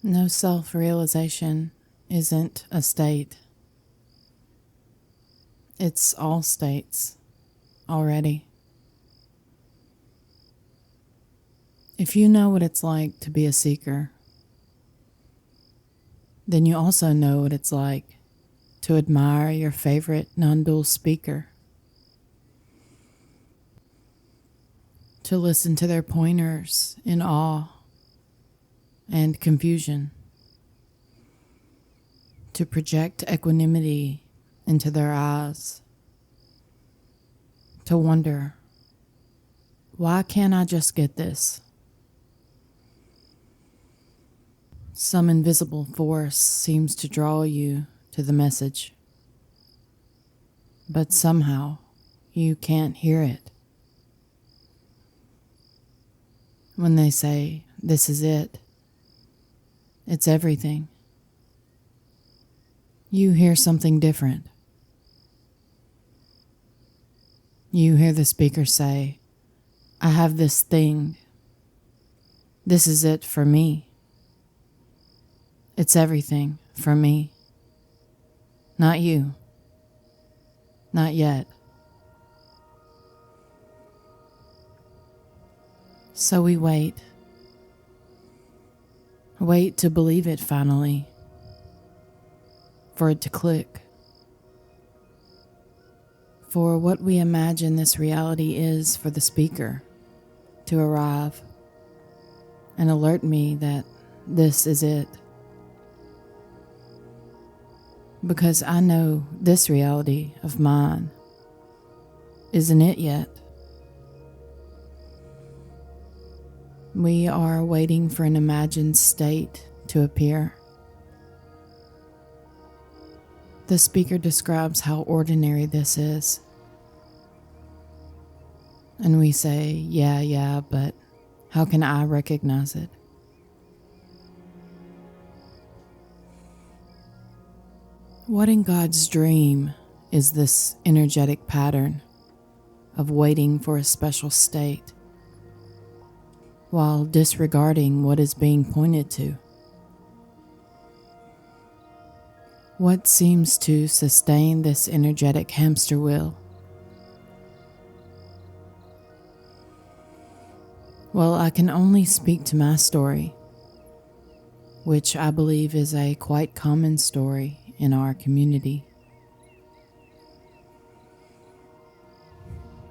No self-realization isn't a state. It's all states already. If you know what it's like to be a seeker, then you also know what it's like to admire your favorite non-dual speaker, to listen to their pointers in awe and confusion, to project equanimity into their eyes, to wonder, why can't I just get this? Some invisible force seems to draw you to the message, but somehow you can't hear it. When they say, this is it, it's everything, you hear something different. You hear the speaker say, I have this thing. This is it for me. It's everything for me. Not you. Not yet. So we wait. Wait to believe it finally. For it to click. For what we imagine this reality is for the speaker to arrive and alert me that this is it. Because I know this reality of mine isn't it yet. We are waiting for an imagined state to appear. The speaker describes how ordinary this is. And we say, yeah, but how can I recognize it? What in God's dream is this energetic pattern of waiting for a special state while disregarding what is being pointed to? What seems to sustain this energetic hamster wheel? Well, I can only speak to my story, which I believe is a quite common story in our community.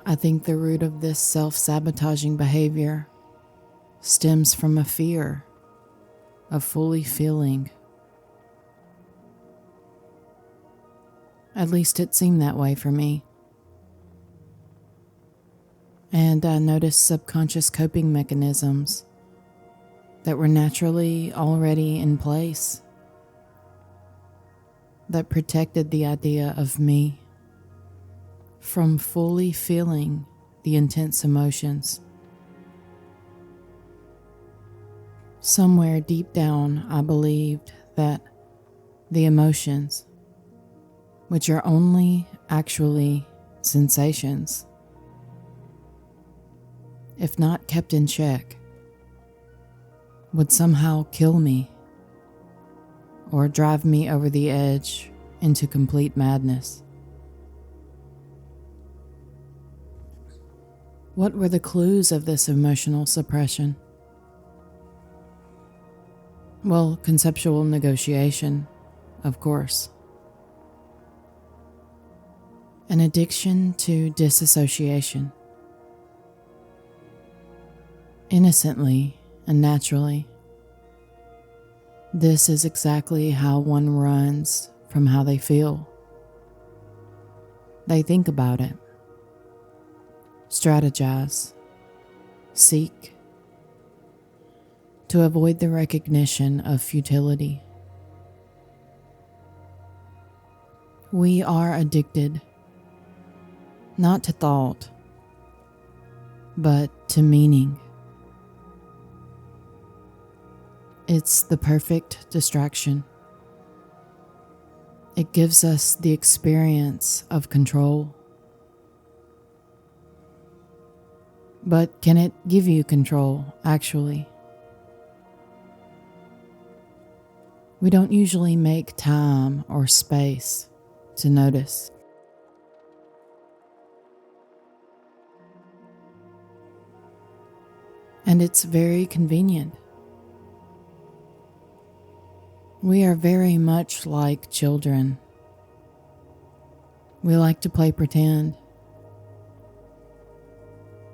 I think the root of this self-sabotaging behavior stems from a fear of fully feeling. At least it seemed that way for me. And I noticed subconscious coping mechanisms that were naturally already in place that protected the idea of me from fully feeling the intense emotions. Somewhere deep down, I believed that the emotions, which are only actually sensations, if not kept in check, would somehow kill me or drive me over the edge into complete madness. What were the clues of this emotional suppression? Well, conceptual negotiation, of course. An addiction to disassociation. Innocently and naturally, this is exactly how one runs from how they feel. They think about it, strategize, seek, to avoid the recognition of futility. We are addicted, not to thought, but to meaning. It's the perfect distraction. It gives us the experience of control. But can it give you control, actually? We don't usually make time or space to notice. And it's very convenient. We are very much like children. We like to play pretend.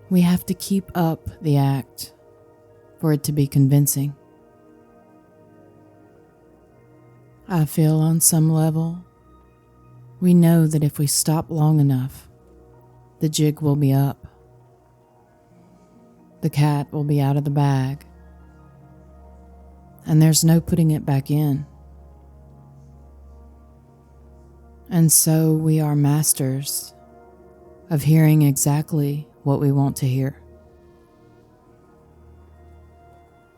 We have to keep up the act for it to be convincing. I feel on some level, we know that if we stop long enough, the jig will be up. The cat will be out of the bag. And there's no putting it back in. And so we are masters of hearing exactly what we want to hear.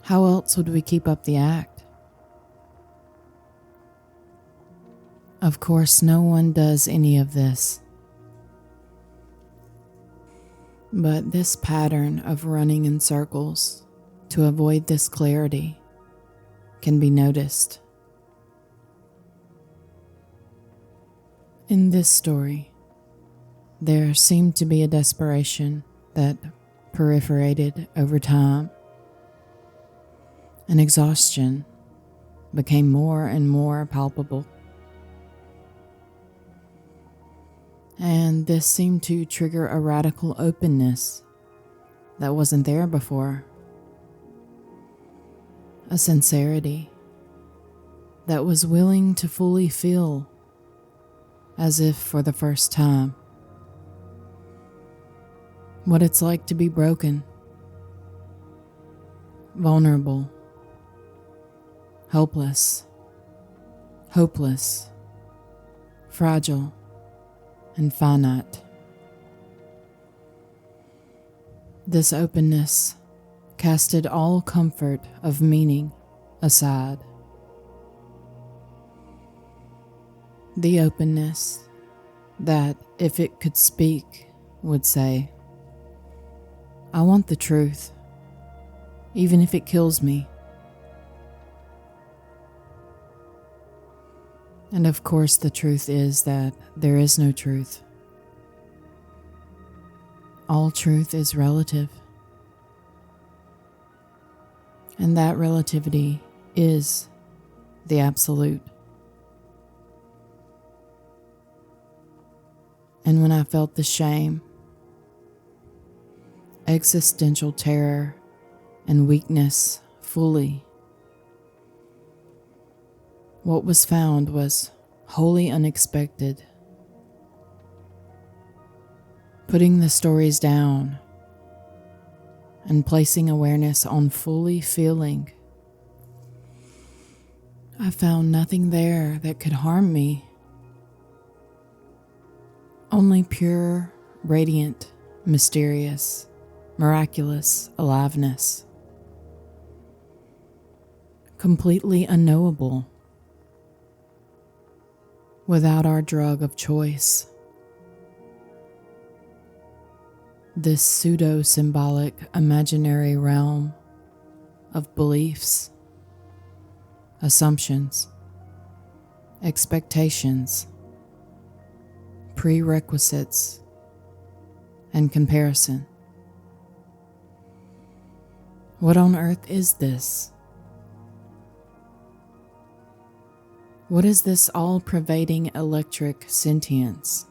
How else would we keep up the act? Of course, no one does any of this. But this pattern of running in circles to avoid this clarity can be noticed. In this story, there seemed to be a desperation that proliferated over time. And exhaustion became more and more palpable. And this seemed to trigger a radical openness that wasn't there before. A sincerity that was willing to fully feel as if for the first time what it's like to be broken, vulnerable, helpless, hopeless, fragile, and finite. This openness casted all comfort of meaning aside. The openness that, if it could speak, would say, I want the truth, even if it kills me. And of course, the truth is that there is no truth. All truth is relative. And that relativity is the absolute. And when I felt the shame, existential terror, and weakness fully, what was found was wholly unexpected. Putting the stories down and placing awareness on fully feeling, I found nothing there that could harm me. Only pure, radiant, mysterious, miraculous aliveness. Completely unknowable. Without our drug of choice. This pseudo-symbolic imaginary realm of beliefs, assumptions, expectations, prerequisites, and comparison. What on earth is this? What is this all-pervading electric sentience?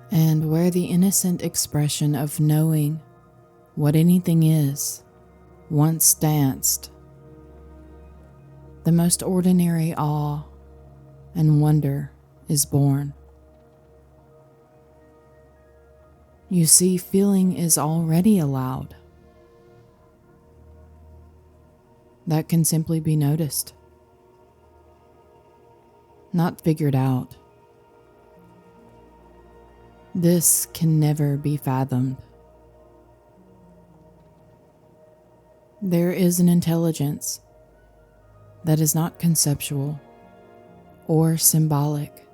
And where the innocent expression of knowing what anything is once danced, the most ordinary awe and wonder is born. You see, feeling is already allowed. That can simply be noticed, not figured out. This can never be fathomed. There is an intelligence that is not conceptual or symbolic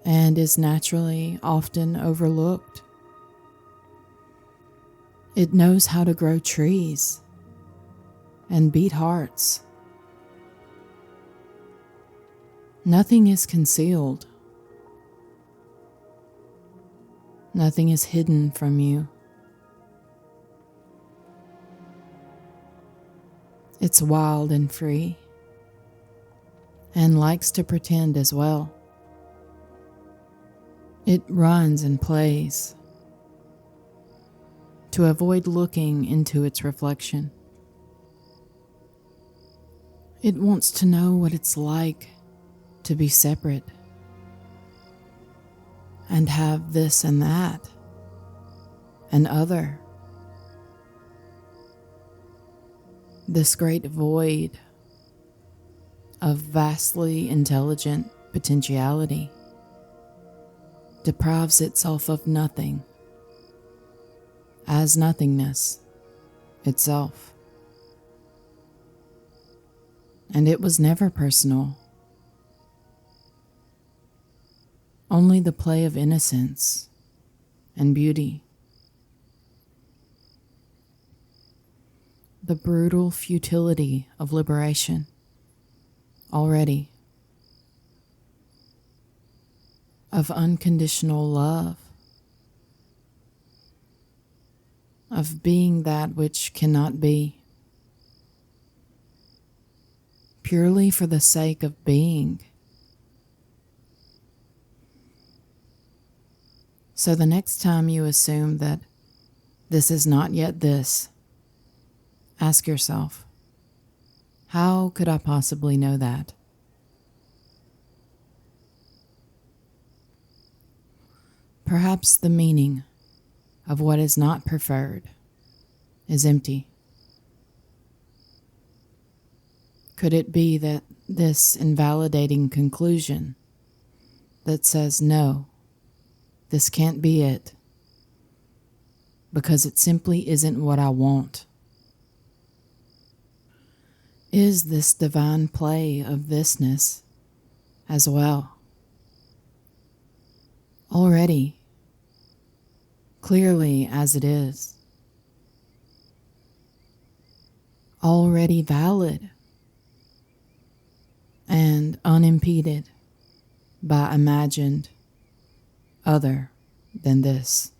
and is naturally often overlooked. It knows how to grow trees and beat hearts. Nothing is concealed. Nothing is hidden from you. It's wild and free, and likes to pretend as well. It runs and plays to avoid looking into its reflection. It wants to know what it's like to be separate and have this and that and other. This great void of vastly intelligent potentiality deprives itself of nothing as nothingness itself. And it was never personal, only the play of innocence and beauty. The brutal futility of liberation already, of unconditional love, of being that which cannot be, purely for the sake of being. So the next time you assume that this is not yet this, ask yourself, how could I possibly know that? Perhaps the meaning of what is not preferred is empty. Could it be that this invalidating conclusion that says, no, this can't be it, because it simply isn't what I want, is this divine play of thisness as well? Already, clearly as it is, already valid and unimpeded by imagined other than this.